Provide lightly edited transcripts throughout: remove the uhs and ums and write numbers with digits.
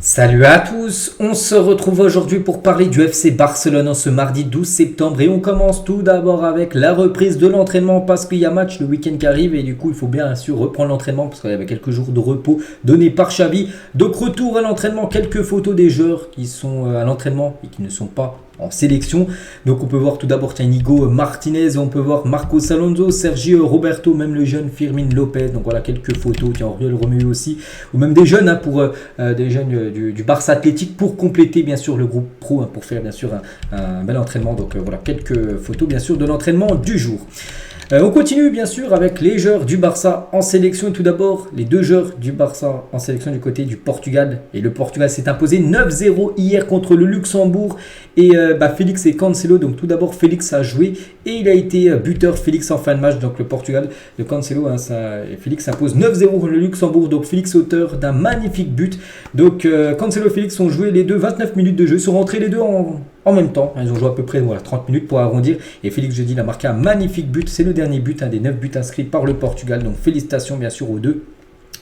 Salut à tous, on se retrouve aujourd'hui pour parler du FC Barcelone en ce mardi 12 septembre et on commence tout d'abord avec la reprise de l'entraînement parce qu'il y a match le week-end qui arrive et du coup il faut bien sûr reprendre l'entraînement parce qu'il y avait quelques jours de repos donnés par Xavi. Donc retour à l'entraînement, quelques photos des joueurs qui sont à l'entraînement et qui ne sont pas en sélection. Donc on peut voir tout d'abord Inigo Martinez, on peut voir Marcos Alonso, Sergio Roberto, même le jeune Firmin Lopez. Donc voilà quelques photos, tiens Oriol Romeu aussi, ou même des jeunes pour des jeunes du Barça Athlétique pour compléter bien sûr le groupe pro, pour faire bien sûr un bel entraînement. Donc voilà quelques photos bien sûr de l'entraînement du jour. On continue bien sûr avec les joueurs du Barça en sélection et tout d'abord les deux joueurs du Barça en sélection du côté du Portugal. Et le Portugal s'est imposé 9-0 hier contre le Luxembourg et Félix et Cancelo. Donc tout d'abord Félix a joué et il a été buteur Félix en fin de match. Donc le Portugal de Cancelo, Félix s'impose 9-0 contre le Luxembourg. Donc Félix auteur d'un magnifique but. Donc Cancelo et Félix ont joué les deux 29 minutes de jeu. Ils sont rentrés les deux en même temps, ils ont joué à peu près 30 minutes pour arrondir. Et Félix Jeudi il a marqué un magnifique but. C'est le dernier but, un des 9 buts inscrits par le Portugal. Donc félicitations bien sûr aux deux.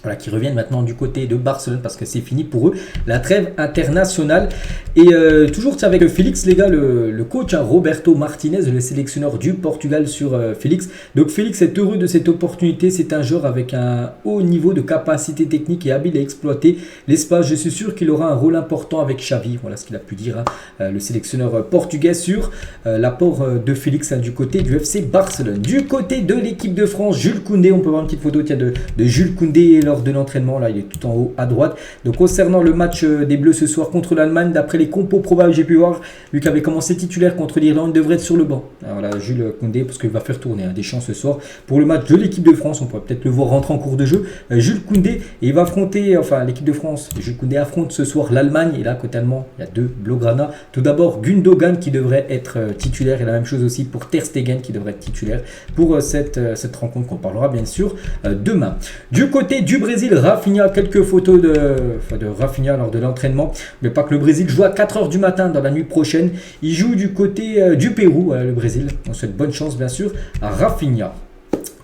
Voilà, qui reviennent maintenant du côté de Barcelone parce que c'est fini pour eux, la trêve internationale. Et toujours avec Félix, les gars, le coach Roberto Martinez, le sélectionneur du Portugal sur Félix. Donc Félix est heureux de cette opportunité. C'est un joueur avec un haut niveau de capacité technique et habile à exploiter l'espace. Je suis sûr qu'il aura un rôle important avec Xavi. Voilà ce qu'il a pu dire le sélectionneur portugais sur l'apport de Félix du côté du FC Barcelone. Du côté de l'équipe de France, Jules Koundé, on peut voir une petite photo de Jules Koundé lors de l'entraînement, là il est tout en haut à droite. Donc concernant le match des Bleus ce soir contre l'Allemagne, d'après les compos probables j'ai pu voir, lui qui avait commencé titulaire contre l'Irlande, devrait être sur le banc. Alors voilà, Jules Koundé, parce qu'il va faire tourner des champs ce soir pour le match de l'équipe de France. On pourrait peut-être le voir rentrer en cours de jeu. Jules Koundé, et il va affronter, l'équipe de France, Jules Koundé affronte ce soir l'Allemagne. Et là, côté allemand, il y a deux Blaugrana. Tout d'abord, Gundogan qui devrait être titulaire, et la même chose aussi pour Ter Stegen qui devrait être titulaire pour cette rencontre qu'on parlera bien sûr demain. Du côté du Brésil, Rafinha, quelques photos de Rafinha lors de l'entraînement. Mais pas que le Brésil joue à 4h du matin dans la nuit prochaine. Il joue du côté du Pérou, le Brésil. On souhaite bonne chance bien sûr à Rafinha.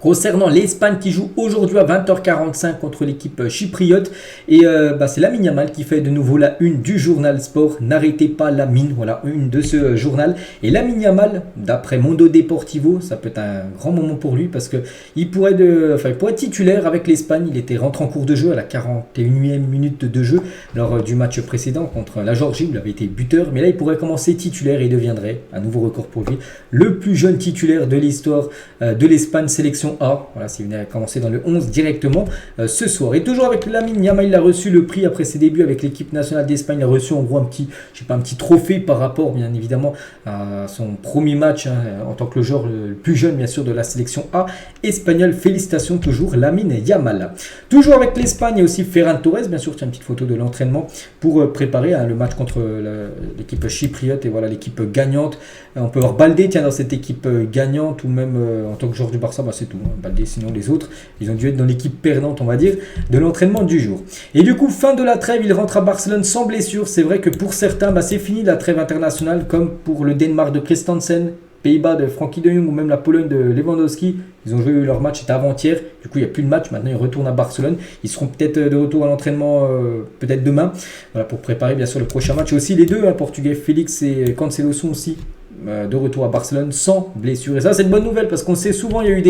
Concernant l'Espagne qui joue aujourd'hui à 20h45 contre l'équipe chypriote. Et c'est Lamine Yamal qui fait de nouveau la une du journal Sport. N'arrêtez pas la mine, voilà, une de ce journal. Et Lamine Yamal, d'après Mundo Deportivo, ça peut être un grand moment pour lui parce qu'il pourrait être titulaire avec l'Espagne. Il était rentré en cours de jeu à la 41e minute de jeu lors du match précédent contre la Géorgie où il avait été buteur. Mais là, il pourrait commencer titulaire et il deviendrait, un nouveau record pour lui, le plus jeune titulaire de l'histoire de l'Espagne sélection A. Voilà, c'est venu à commencer dans le 11 directement ce soir. Et toujours avec Lamine Yamal, il a reçu le prix après ses débuts avec l'équipe nationale d'Espagne. Il a reçu en gros un petit trophée par rapport bien évidemment à son premier match en tant que le joueur le plus jeune bien sûr de la sélection A espagnole. Félicitations toujours Lamine Yamal. Toujours avec l'Espagne, il y a aussi Ferran Torres bien sûr. Tiens, une petite photo de l'entraînement pour préparer le match contre l'équipe chypriote et voilà l'équipe gagnante. On peut voir Baldé dans cette équipe gagnante ou même en tant que joueur du Barça, c'est tout. Baldé, sinon les autres, ils ont dû être dans l'équipe perdante, on va dire, de l'entraînement du jour. Et du coup, fin de la trêve, il rentre à Barcelone sans blessure. C'est vrai que pour certains, c'est fini la trêve internationale, comme pour le Danemark de Christensen, Pays-Bas de Frankie de Jong ou même la Pologne de Lewandowski. Ils ont joué leur match, c'était avant-hier. Du coup, il n'y a plus de match. Maintenant, ils retournent à Barcelone. Ils seront peut-être de retour à l'entraînement peut-être demain. Voilà, pour préparer bien sûr le prochain match. Et aussi les deux, Portugais, Félix et Cancelo sont aussi de retour à Barcelone sans blessure. Et ça, c'est une bonne nouvelle parce qu'on sait souvent, il y a eu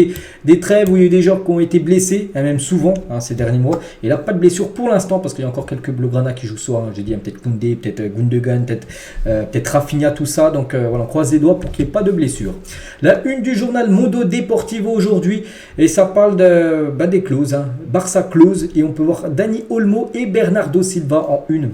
des trêves où il y a eu des joueurs qui ont été blessés, même souvent ces derniers mois. Et là, pas de blessure pour l'instant parce qu'il y a encore quelques Blaugrana qui jouent soir. J'ai dit peut-être Koundé, peut-être Gundogan, peut-être Rafinha, tout ça. Donc voilà, on croise les doigts pour qu'il n'y ait pas de blessure. La une du journal Mundo Deportivo aujourd'hui et ça parle des clauses, Barça clause, et on peut voir Dani Olmo et Bernardo Silva en une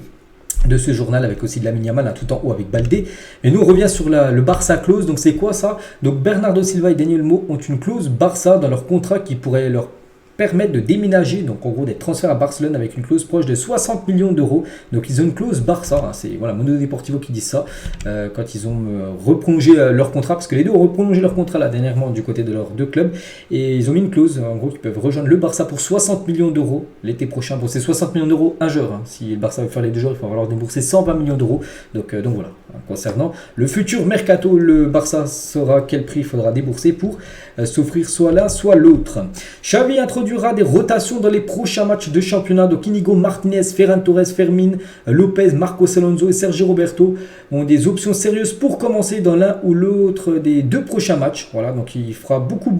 de ce journal avec aussi de Lamine Yamal tout en haut avec Baldé. Mais nous on revient sur le Barça clause. Donc c'est quoi ça? Donc Bernardo Silva et Dani Olmo ont une clause Barça dans leur contrat qui pourrait leur permettre de déménager, donc en gros d'être transférés à Barcelone avec une clause proche de 60 millions d'euros. Donc ils ont une clause Barça, c'est Mundo Deportivo qui dit ça, quand ils ont reprolongé leur contrat, parce que les deux ont reprolongé leur contrat là dernièrement du côté de leurs deux clubs, et ils ont mis une clause, en gros, qu'ils peuvent rejoindre le Barça pour 60 millions d'euros l'été prochain. Bon, c'est 60 millions d'euros un joueur, si le Barça veut faire les deux joueurs, il va falloir débourser 120 millions d'euros, donc voilà. Concernant le futur mercato, le Barça saura quel prix il faudra débourser pour s'offrir soit l'un soit l'autre. Xavi introduit conduira des rotations dans les prochains matchs de championnat. Donc Inigo Martinez, Ferran Torres, Fermin Lopez, Marcos Alonso et Sergio Roberto ont des options sérieuses pour commencer dans l'un ou l'autre des 2 prochains matchs. Voilà, donc il fera beaucoup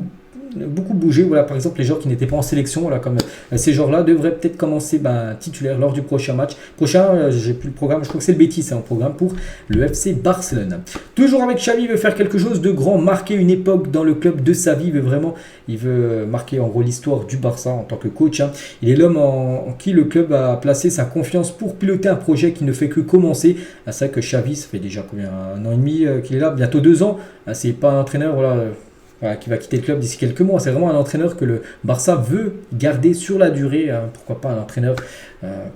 bouger. Voilà, par exemple, les joueurs qui n'étaient pas en sélection, voilà, comme ces joueurs-là, devraient peut-être commencer titulaire lors du prochain match. J'ai plus le programme, je crois que c'est le Betis, c'est un programme pour le FC Barcelone. Toujours avec Xavi, il veut faire quelque chose de grand, marquer une époque dans le club de sa vie. Il veut marquer en gros l'histoire du Barça en tant que coach. Il est l'homme en qui le club a placé sa confiance pour piloter un projet qui ne fait que commencer. C'est vrai que Xavi, ça fait déjà combien, 1 an et demi qu'il est là, bientôt 2 ans. C'est pas un entraîneur, qui va quitter le club d'ici quelques mois. C'est vraiment un entraîneur que le Barça veut garder sur la durée. Pourquoi pas un entraîneur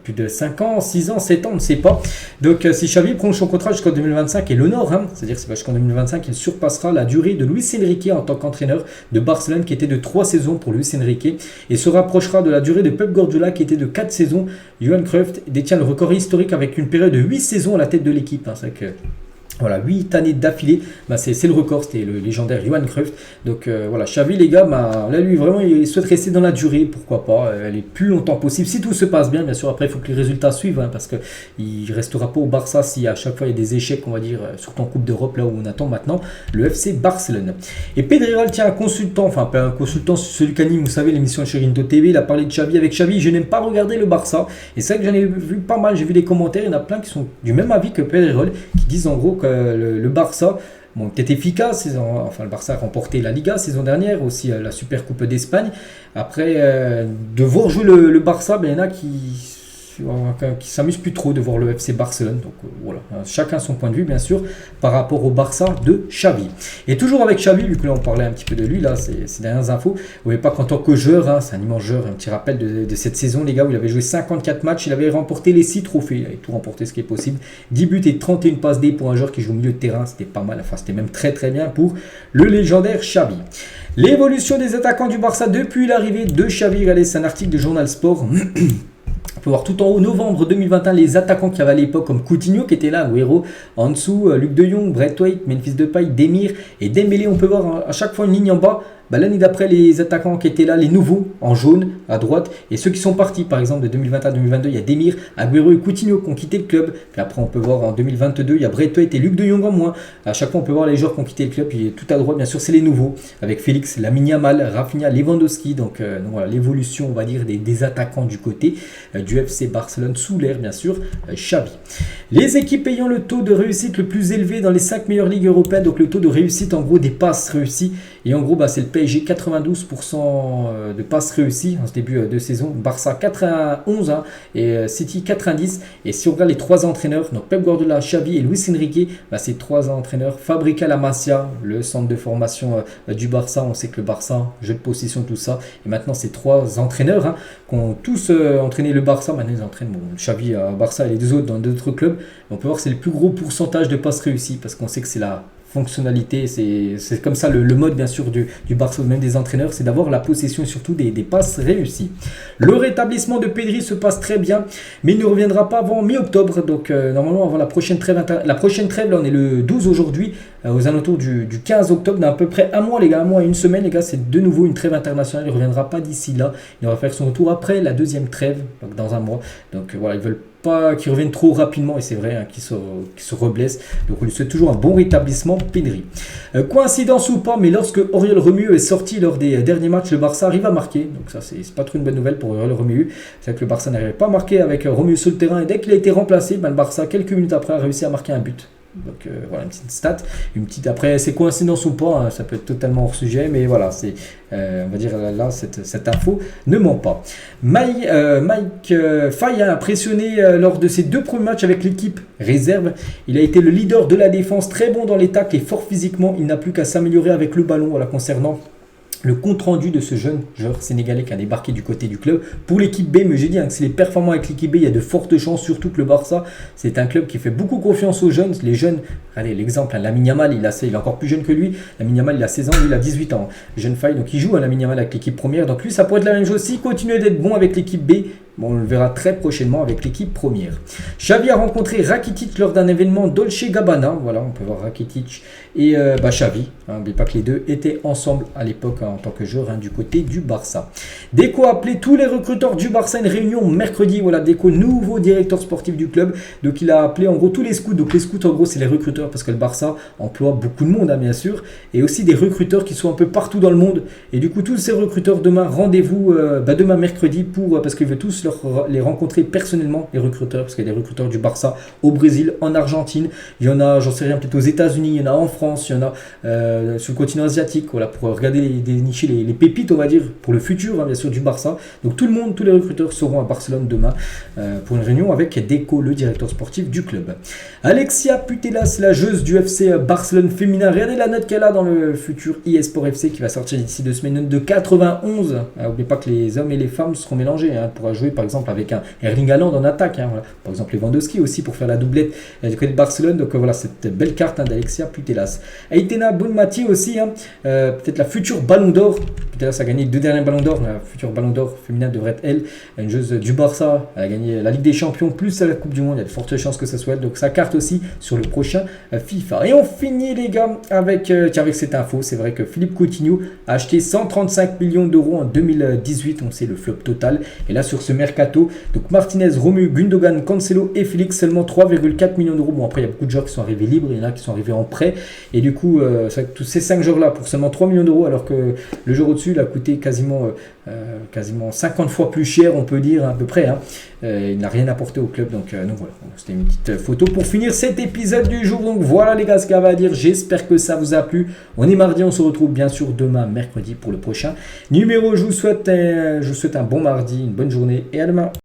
plus de 5 ans, 6 ans, 7 ans, on ne sait pas. Donc si Xavi prolonge son contrat jusqu'en 2025 et l'honore, c'est-à-dire que c'est jusqu'en 2025 qu'il surpassera la durée de Luis Enrique en tant qu'entraîneur de Barcelone qui était de 3 saisons pour Luis Enrique et se rapprochera de la durée de Pep Guardiola qui était de 4 saisons. Johan Cruyff détient le record historique avec une période de 8 saisons à la tête de l'équipe. C'est vrai que voilà, 8 années d'affilée, c'est le record, c'était le légendaire Johan Cruyff. Donc voilà, Xavi les gars, là lui vraiment il souhaite rester dans la durée, pourquoi pas, aller plus longtemps possible, si tout se passe bien sûr. Après il faut que les résultats suivent, parce qu'il ne restera pas au Barça si à chaque fois il y a des échecs, on va dire, surtout en Coupe d'Europe, là où on attend maintenant le FC Barcelone. Et Pedrerol tient un consultant, enfin pas un consultant, celui qu'anime, vous savez, l'émission Cherindo TV, il a parlé de Xavi. Avec Xavi, je n'aime pas regarder le Barça, et c'est vrai que j'en ai vu pas mal, j'ai vu des commentaires, il y en a plein qui sont du même avis que Pedrerol, qui disent en gros le Barça, était efficace. Le Barça a remporté la Liga saison dernière, aussi la Super Coupe d'Espagne. Après, de voir jouer le Barça, il y en a qui s'amusent plus trop de voir le FC Barcelone. Donc voilà, chacun son point de vue bien sûr par rapport au Barça de Xavi. Et toujours avec Xavi, vu que là on parlait un petit peu de lui, là ces dernières infos, vous voyez pas qu'en tant que joueur, c'est un immense joueur, un petit rappel de cette saison les gars, où il avait joué 54 matchs, il avait remporté les 6 trophées, il avait tout remporté ce qui est possible, 10 buts et 31 passes D pour un joueur qui joue au milieu de terrain, c'était pas mal, enfin c'était même très très bien pour le légendaire Xavi. L'évolution des attaquants du Barça depuis l'arrivée de Xavi, regardez, c'est un article de Journal Sport. On peut voir tout en haut, novembre 2021, les attaquants qui avaient à l'époque comme Coutinho qui était là, Agüero, en dessous, Luc de Jong, Braithwaite, Memphis Depay, Demir et Dembélé. On peut voir à chaque fois une ligne en bas. L'année d'après, les attaquants qui étaient là, les nouveaux, en jaune, à droite, et ceux qui sont partis, par exemple, de 2021 à 2022, il y a Demir, Agüero et Coutinho qui ont quitté le club. Puis après, on peut voir en 2022, il y a Braithwaite et Luc de Jong en moins. À chaque fois, on peut voir les joueurs qui ont quitté le club. Et tout à droite, bien sûr, c'est les nouveaux, avec Félix, Lamine Yamal, Rafinha, Lewandowski. Donc voilà, l'évolution, on va dire, des attaquants du côté du FC Barcelone, sous l'air, bien sûr, Xavi. Les équipes ayant le taux de réussite le plus élevé dans les 5 meilleures ligues européennes, donc le taux de réussite, en gros, des passes réussies. Et en gros, c'est le PSG, 92% de passes réussies en ce début de saison. Barça 91 et City 90. Et si on regarde les 3 entraîneurs, donc Pep Guardiola, Xavi et Luis Enrique, ces 3 entraîneurs fabriquent à la Masia, le centre de formation du Barça. On sait que le Barça, jeu de possession, tout ça. Et maintenant, ces 3 entraîneurs qui ont tous entraîné le Barça. Maintenant, ils entraînent Xavi à Barça et les 2 autres dans d'autres clubs. On peut voir que c'est le plus gros pourcentage de passes réussies parce qu'on sait que c'est la fonctionnalité, c'est comme ça le mode bien sûr du Barça, même des entraîneurs, c'est d'avoir la possession et surtout des passes réussies. Le rétablissement de Pedri se passe très bien, mais il ne reviendra pas avant mi-octobre, donc normalement avant la prochaine trêve, là on est le 12 aujourd'hui, aux alentours du 15 octobre, dans à peu près un mois les gars, un mois et une semaine les gars, c'est de nouveau une trêve internationale, il ne reviendra pas d'ici là, il va faire son retour après la deuxième trêve, donc dans un mois, donc voilà, ils veulent pas qu'ils reviennent trop rapidement et c'est vrai qu'ils se reblessent, donc on lui souhaite toujours un bon rétablissement Pedri. Coïncidence ou pas, mais lorsque Oriol Romeu est sorti lors des derniers matchs, le Barça arrive à marquer, donc ça c'est pas trop une bonne nouvelle pour Oriol Romeu, c'est vrai que le Barça n'arrivait pas à marquer avec Romeu sur le terrain et dès qu'il a été remplacé, le Barça quelques minutes après a réussi à marquer un but. Donc voilà une petite stat, après c'est coïncidence ou pas, ça peut être totalement hors sujet, mais voilà, c'est on va dire là cette info ne ment pas. Mike Faye a impressionné lors de ses 2 premiers matchs avec l'équipe réserve. Il a été le leader de la défense, très bon dans les tacles et fort physiquement. Il n'a plus qu'à s'améliorer avec le ballon. Voilà, concernant le compte-rendu de ce jeune joueur sénégalais qui a débarqué du côté du club pour l'équipe B, mais j'ai dit que si les performants avec l'équipe B, il y a de fortes chances, surtout que le Barça, c'est un club qui fait beaucoup confiance aux jeunes. Les jeunes, allez, l'exemple, Lamine Yamal, il est encore plus jeune que lui. Lamine Yamal, il a 16 ans, lui, il a 18 ans. Jeune Faye, donc il joue Lamine Yamal avec l'équipe première. Donc lui, ça pourrait être la même chose. S'il continue d'être bon avec l'équipe B, Bon, on le verra très prochainement avec l'équipe première. Xavi a rencontré Rakitic lors d'un événement Dolce Gabbana. Voilà, on peut voir Rakitic et Xavi. N'oubliez pas que les deux étaient ensemble à l'époque en tant que joueur du côté du Barça. Deco a appelé tous les recruteurs du Barça à une réunion mercredi. Voilà, Deco, nouveau directeur sportif du club. Donc il a appelé en gros tous les scouts. Donc les scouts en gros c'est les recruteurs parce que le Barça emploie beaucoup de monde bien sûr. Et aussi des recruteurs qui sont un peu partout dans le monde. Et du coup tous ces recruteurs demain rendez-vous demain mercredi parce qu'il veut tous les rencontrer personnellement, les recruteurs, parce qu'il y a des recruteurs du Barça au Brésil, en Argentine, il y en a, j'en sais rien, peut-être aux États-Unis, il y en a en France, il y en a sur le continent asiatique, voilà, pour regarder, dénicher les pépites, on va dire, pour le futur, bien sûr, du Barça. Donc tout le monde, tous les recruteurs seront à Barcelone demain pour une réunion avec Deco, le directeur sportif du club. Alexia Putellas, la joueuse du FC Barcelone féminin, regardez la note qu'elle a dans le futur eSport FC qui va sortir d'ici 2 semaines, de 91. N'oubliez pas que les hommes et les femmes seront mélangés. Elle pourra jouer par exemple avec un Erling Haaland en attaque. Voilà. Par exemple Lewandowski aussi pour faire la doublette du côté de Barcelone. Donc voilà, cette belle carte d'Alexia Putellas. Aitana Bonmati aussi, peut-être la future Ballon d'Or. Putellas a gagné 2 derniers Ballons d'Or. La future Ballon d'Or féminin devrait être elle, une joueuse du Barça. Elle a gagné la Ligue des Champions plus la Coupe du Monde. Il y a de fortes chances que ça soit elle. Donc sa carte aussi sur le prochain FIFA. Et on finit les gars avec cette info. C'est vrai que Philippe Coutinho a acheté 135 millions d'euros en 2018. On sait le flop total. Et là sur ce mercato, donc Martinez, Romu, Gundogan, Cancelo et Félix, seulement 3,4 millions d'euros. Bon après il y a beaucoup de joueurs qui sont arrivés libres, il y en a qui sont arrivés en prêt. Et du coup, c'est vrai que tous ces 5 joueurs-là pour seulement 3 millions d'euros, alors que le joueur au-dessus il a coûté quasiment 50 fois plus cher, on peut dire à peu près. Il n'a rien apporté au club. Donc voilà, c'était une petite photo pour finir cet épisode du jour. Donc voilà les gars ce qu'il y avait à dire. J'espère que ça vous a plu. On est mardi, on se retrouve bien sûr demain mercredi pour le prochain numéro. Je vous souhaite un bon mardi, une bonne journée et à demain.